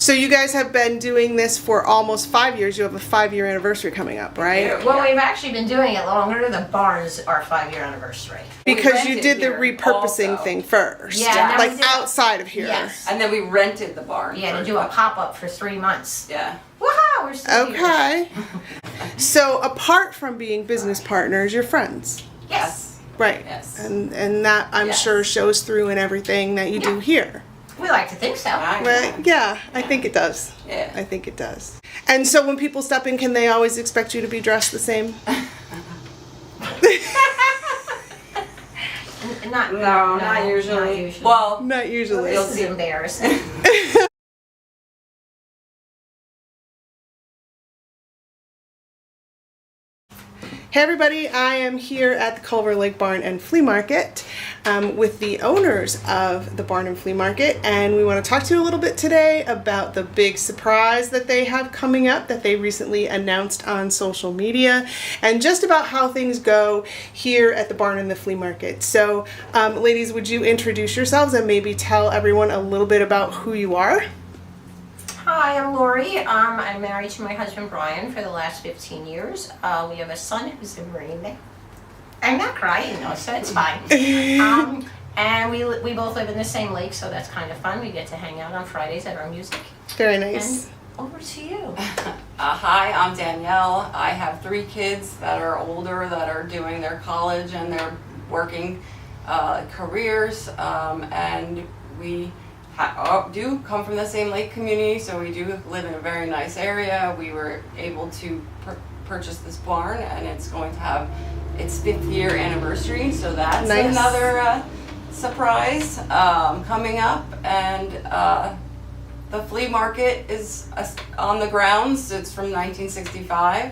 So you guys have been doing this for almost 5 years. You have a 5-year anniversary coming up, right? Well, we've actually been doing it longer. The barn's our 5-year anniversary. Because you did the repurposing also. thing first. Yeah, like outside of here. Yes. And then we rented the barn. Yeah, to do a pop-up for 3 months. Yeah. Wow, we're still here. Okay. So apart from being business partners, you're friends. Yes. Right. Yes. And that I'm Yes. sure shows through in everything that you do here. We like to think so. Right? Yeah, I think it does. Yeah. I think it does. And so when people step in, can they always expect you to be dressed the same? Not usually. Well, Not usually. This is embarrassing. Hey everybody, I am here at the Culver Lake Barn and Flea Market with the owners of the Barn and Flea Market, and we want to talk to you a little bit today about the big surprise that they have coming up that they recently announced on social media, and just about how things go here at the Barn and the Flea Market. So ladies, would you introduce yourselves and maybe tell everyone a little bit about who you are? Hi, I'm Lori. I'm married to my husband Brian for the last 15 years. We have a son who's a Marine. I'm not crying though, so it's fine. And we both live in the same lake, so that's kind of fun. We get to hang out on Fridays at our music. Very nice. And over to you. hi, I'm Danielle. I have 3 kids that are older, that are doing their college and their working careers, and we do come from the same lake community, so we do live in a very nice area. We were able to purchase this barn, and it's going to have its 5th year anniversary, so that's nice. Another surprise coming up. And the flea market is on the grounds. It's from 1965.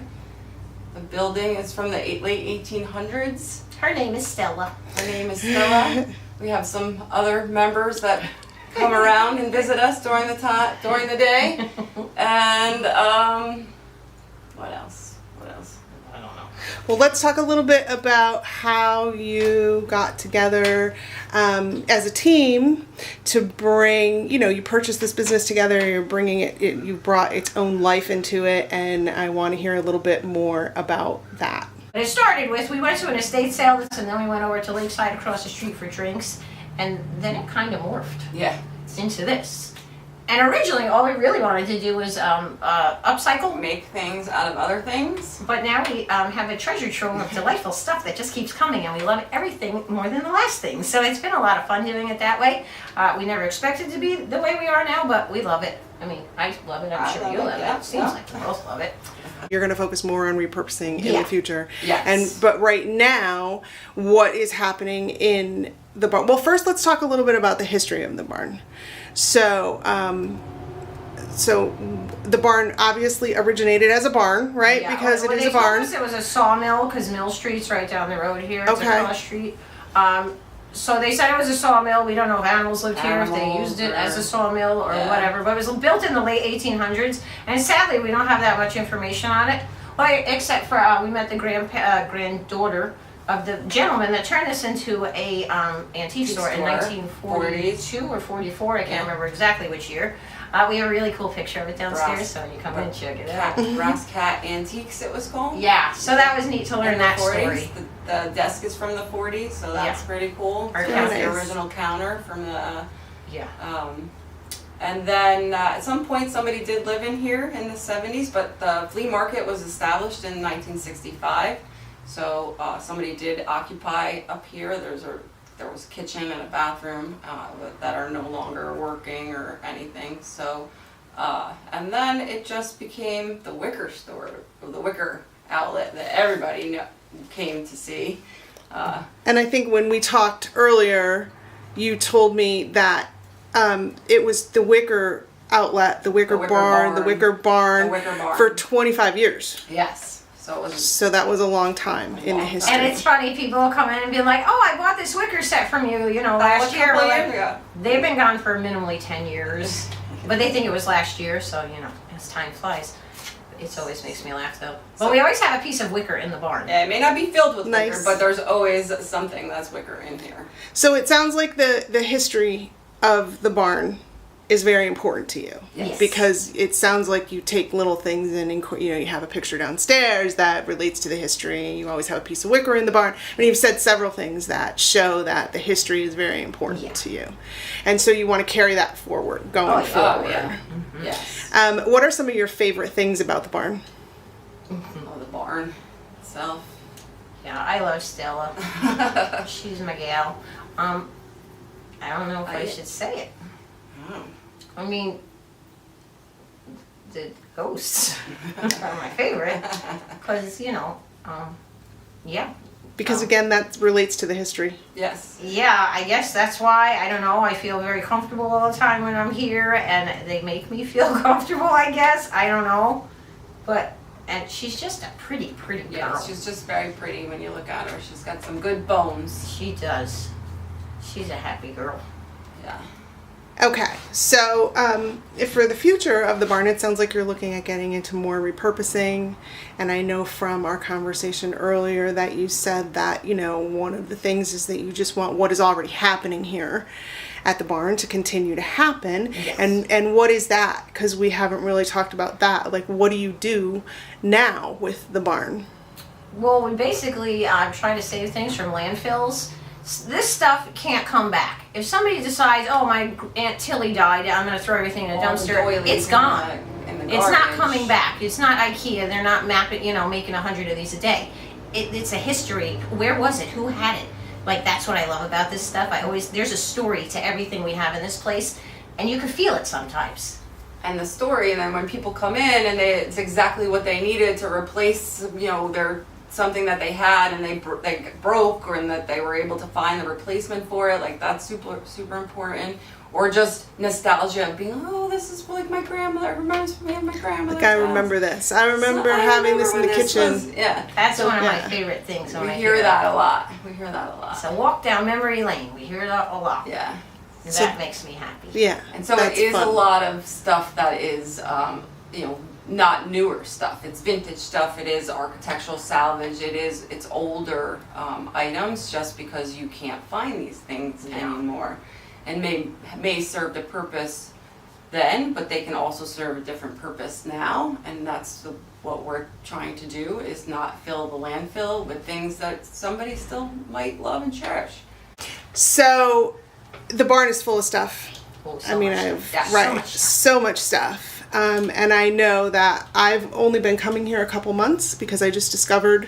The building is from the late 1800s. Her name is Stella. Her name is Stella. We have some other members that come around and visit us during the day. And what else? I don't know. Well, let's talk a little bit about how you got together as a team to bring, you purchased this business together, you're bringing you brought its own life into it, and I want to hear a little bit more about that. But it started with, we went to an estate sale, and then we went over to Lakeside across the street for drinks, and then it kind of morphed. Yeah. Into this. And originally all we really wanted to do was upcycle. Make things out of other things. But now we have a treasure trove of delightful stuff that just keeps coming, and we love everything more than the last thing. So it's been a lot of fun doing it that way. We never expected to be the way we are now, but we love it. I mean, I love it. I'm sure you love it. It seems like we both love it. You're going to focus more on repurposing in the future. Yes. But right now, what is happening in the barn? Well, first let's talk a little bit about the history of the barn. So, the barn obviously originated as a barn, right? Yeah. Because When it is they a barn. told us it was a sawmill, because Mill Street's right down the road here. It's a cross street. So they said it was a sawmill. We don't know if animals lived here, if they used it as a sawmill or whatever. But it was built in the late 1800s, and sadly we don't have that much information on it. Well, except for we met the granddaughter of the gentleman that turned this into a antique store in 1942 or 44. I can't remember exactly which year. We have a really cool picture of it downstairs, so when you come in, check it out. Brass Cat Antiques, it was called. Yeah, so that was neat to learn that story. The desk is from the 40s, so that's pretty cool. Our That's counter. the original counter from the. And then at some point somebody did live in here in the 70s, but the flea market was established in 1965. So somebody did occupy up here. There was a kitchen and a bathroom that are no longer working or anything. So and then it just became the Wicker store, the Wicker outlet that everybody came to see. And I think when we talked earlier, you told me that it was the Wicker outlet, the Wicker Barn for 25 years. Yes. So that was a long time in the history. And it's funny, people will come in and be like, "Oh, I bought this wicker set from you, last year." They've been gone for minimally 10 years, but they think it was last year. So as time flies, it always makes me laugh though. But we always have a piece of wicker in the barn. Yeah, it may not be filled with wicker, but there's always something that's wicker in here. So it sounds like the history of the barn is very important to you. Yes. Because it sounds like you take little things and you have a picture downstairs that relates to the history. You always have a piece of wicker in the barn. And you've said several things that show that the history is very important to you. And so you want to carry that forward, going forward. Oh, yeah. Mm-hmm. Yes. What are some of your favorite things about the barn? Oh, the barn itself. Yeah, I love Stella. She's my gal. I don't know if I should say it. Oh. I mean, the ghosts are my favorite because, yeah. Because again, that relates to the history. Yes. Yeah, I guess that's why, I don't know, I feel very comfortable all the time when I'm here and they make me feel comfortable, I guess. I don't know. And she's just a pretty girl. Yeah, she's just very pretty when you look at her. She's got some good bones. She does. She's a happy girl. Yeah. Okay, so for the future of the barn, it sounds like you're looking at getting into more repurposing. And I know from our conversation earlier that you said that, one of the things is that you just want what is already happening here at the barn to continue to happen. Yes. And what is that? Because we haven't really talked about that. Like, what do you do now with the barn? Well, we basically try to save things from landfills. This stuff can't come back. If somebody decides, oh, my Aunt Tilly died, I'm going to throw everything in a dumpster, it's gone. It's not coming back. It's not IKEA. They're not making 100 of these a day. It's a history. Where was it? Who had it? Like, that's what I love about this stuff. There's a story to everything we have in this place, and you can feel it sometimes. And the story, and then when people come in and it's exactly what they needed to replace, their something that they had and they broke, or that they were able to find the replacement for it, like that's super important. Or just nostalgia of being, oh, this is like my grandmother. It reminds me of my grandmother. Like, I remember this. I remember having this in the kitchen. That's one of my favorite things. We hear that a lot. It's a walk down memory lane. We hear that a lot. Yeah. And that makes me happy. Yeah. And so it is fun. A lot of stuff that is, not newer stuff. It's vintage stuff. It is architectural salvage. It's older items, just because you can't find these things anymore, and may serve the purpose then, but they can also serve a different purpose now. And that's what we're trying to do, is not fill the landfill with things that somebody still might love and cherish. So the barn is full of stuff. So much stuff. And I know that I've only been coming here a couple months because I just discovered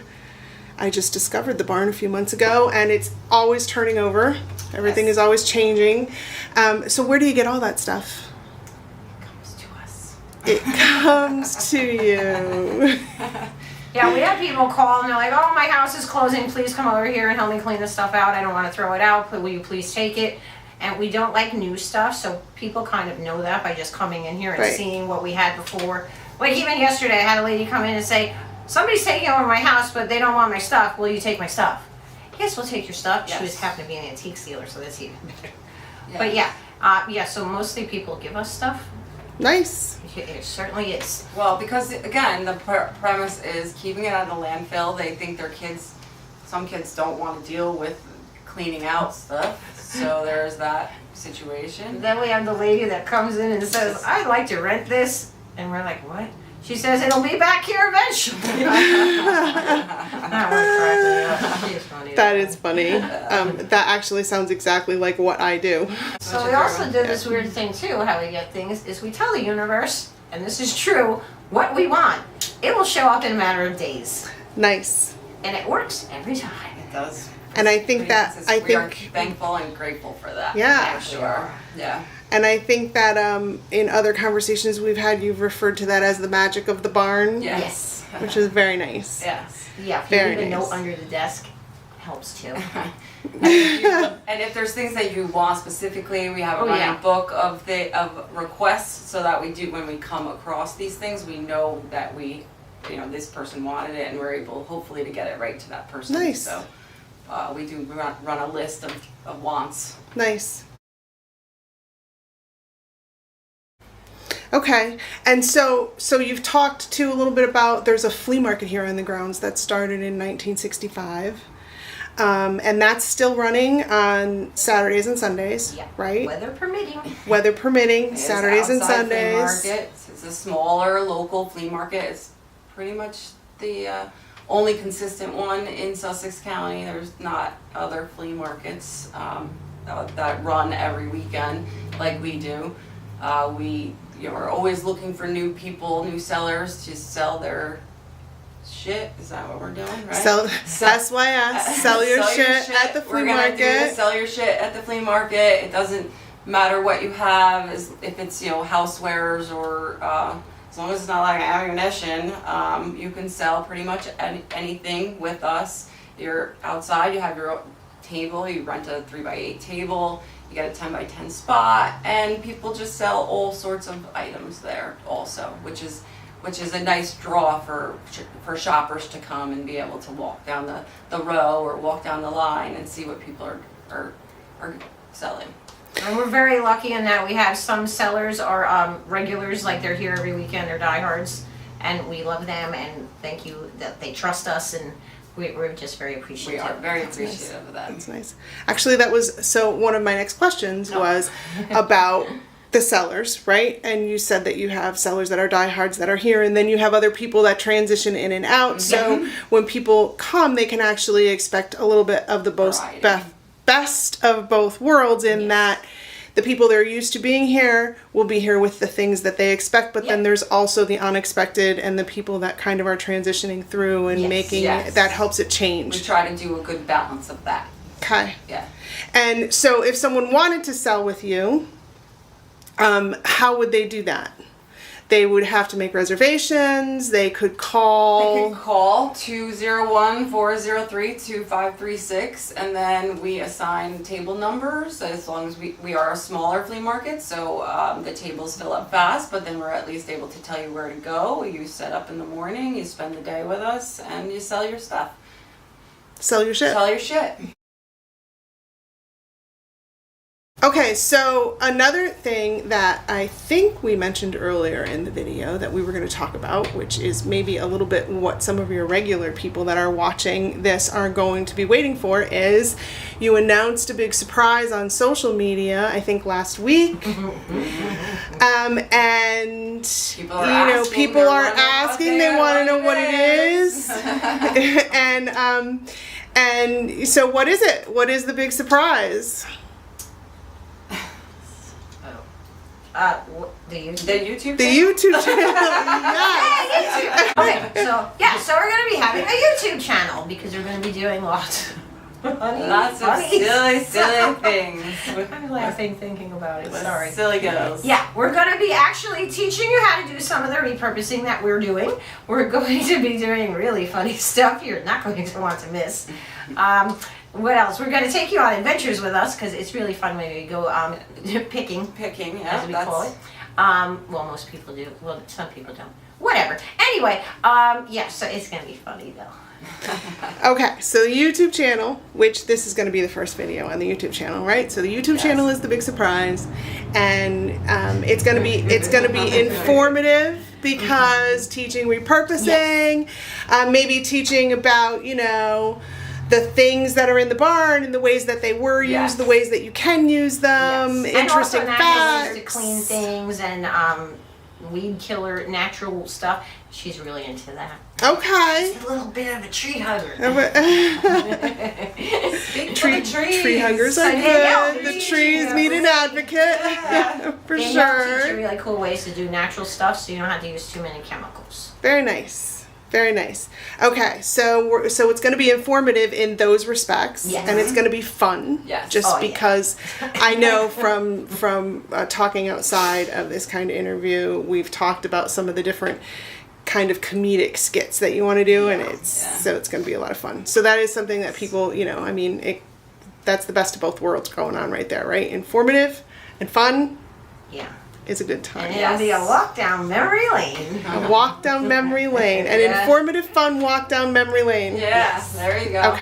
the barn a few months ago, and it's always turning over. Everything is always changing. So where do you get all that stuff? It comes to us. It comes to you. Yeah, we have people call and they're like, oh, my house is closing. Please come over here and help me clean this stuff out. I don't want to throw it out, but will you please take it? And we don't like new stuff, so people kind of know that by just coming in here and seeing what we had before. Like even yesterday, I had a lady come in and say, somebody's taking over my house, but they don't want my stuff. Will you take my stuff? Yes, we'll take your stuff. Yes. She was happened to be an antique dealer, so that's even better. Yeah. But so mostly people give us stuff. Nice. It certainly is. Well, because again, the premise is keeping it out of the landfill. They think some kids don't want to deal with cleaning out stuff. So there's that situation. Then we have the lady that comes in and says, I'd like to rent this. And we're like, what? She says, it'll be back here eventually. That is funny. That actually sounds exactly like what I do. So we also did this weird thing too, how we get things, is we tell the universe, and this is true, what we want. It will show up in a matter of days. Nice. And it works every time. It does. And I think we are thankful and grateful for that. Yeah. For sure. Yeah. And I think that in other conversations we've had, you've referred to that as the magic of the barn. Yes. Which is very nice. Yes. Yeah, if you leave a note under the desk, helps too. And if there's things that you want specifically, we have a running book of requests, so that when we come across these things, we know that this person wanted it, and we're able hopefully to get it right to that person. Nice. So we do run a list of wants. Nice. Okay, and so you've talked too a little bit about, there's a flea market here on the grounds that started in 1965. And that's still running on Saturdays and Sundays, Yeah. right? Weather permitting. Weather permitting, It's Saturdays and outside flea Sundays. market. It's a smaller local flea market. It's pretty much the only consistent one in Sussex County. There's not other flea markets that run every weekend like we do. We are always looking for new people, new sellers to sell their shit. Is that what we're doing, right? SYS, sell your shit at the flea We're gonna market. do sell your shit at the flea market. It doesn't matter what you have, if it's housewares or as long as it's not like ammunition, you can sell pretty much anything with us. You're outside, you have your table, you rent a 3x8 table, you get a 10x10 spot, and people just sell all sorts of items there also, which is a nice draw for shoppers to come and be able to walk down the row or walk down the line and see what people are selling. And we're very lucky in that we have some sellers are regulars, like they're here every weekend, they're diehards, and we love them and thank you that they trust us, and we're just very appreciative. We are very That's appreciative nice. of that. That's nice. Actually, that was, so one of my next questions was about the sellers, right? And you said that you have sellers that are diehards that are here, and then you have other people that transition in and out. So when people come, they can actually expect a little bit of the best of both worlds in that the people that are used to being here will be here with the things that they expect, but then there's also the unexpected and the people that kind of are transitioning through and making that helps it change. We try to do a good balance of that. Okay. Yeah. And so if someone wanted to sell with you, how would they do that? They would have to make reservations. They could call. They can call 201-403-2536, and then we assign table numbers as long as we are a smaller flea market, so the tables fill up fast, but then we're at least able to tell you where to go. You set up in the morning, you spend the day with us, and you sell your stuff. Sell your shit. Sell your shit. Okay, so another thing that I think we mentioned earlier in the video that we were going to talk about, which is maybe a little bit what some of your regular people that are watching this are going to be waiting for, is you announced a big surprise on social media, I think last week. And people are asking, they want to know what it is. And so what is it? What is the big surprise? The YouTube The YouTube channel. Yes. Okay, so we're gonna be having a YouTube channel because we're gonna be doing lots of silly things. I'm laughing thinking about it. Sorry. Silly girls. Yeah, we're gonna be actually teaching you how to do some of the repurposing that we're doing. We're going to be doing really funny stuff you're not going to want to miss. What else? We're going to take you on adventures with us because it's really fun when we go picking, as we call it. Well, most people do. Well, some people don't. Whatever. Anyway, so it's going to be funny though. Okay, so the YouTube channel, which this is going to be the first video on the YouTube channel, right? So the YouTube channel is the big surprise, and it's going to be informative because teaching repurposing, maybe teaching about the things that are in the barn and the ways that they were used, the ways that you can use them, interesting and also facts. ways to clean things and weed killer, natural stuff. She's really into that. Okay. She's a little bit of a tree hugger. Tree huggers are good. The trees need an advocate. For and sure. They'll teach you really cool ways to do natural stuff so you don't have to use too many chemicals. Very nice. Very nice. Okay, so it's going to be informative in those respects, and it's going to be fun. Yes. Just because I know from talking outside of this kind of interview, we've talked about some of the different kind of comedic skits that you want to do, and so it's going to be a lot of fun. So that is something that people, that's the best of both worlds going on right there, right? Informative and fun. Yeah. Is a good time. And it'll be a walk down memory lane. A walk down memory lane. An informative, fun walk down memory lane. Yeah, there you go. Okay.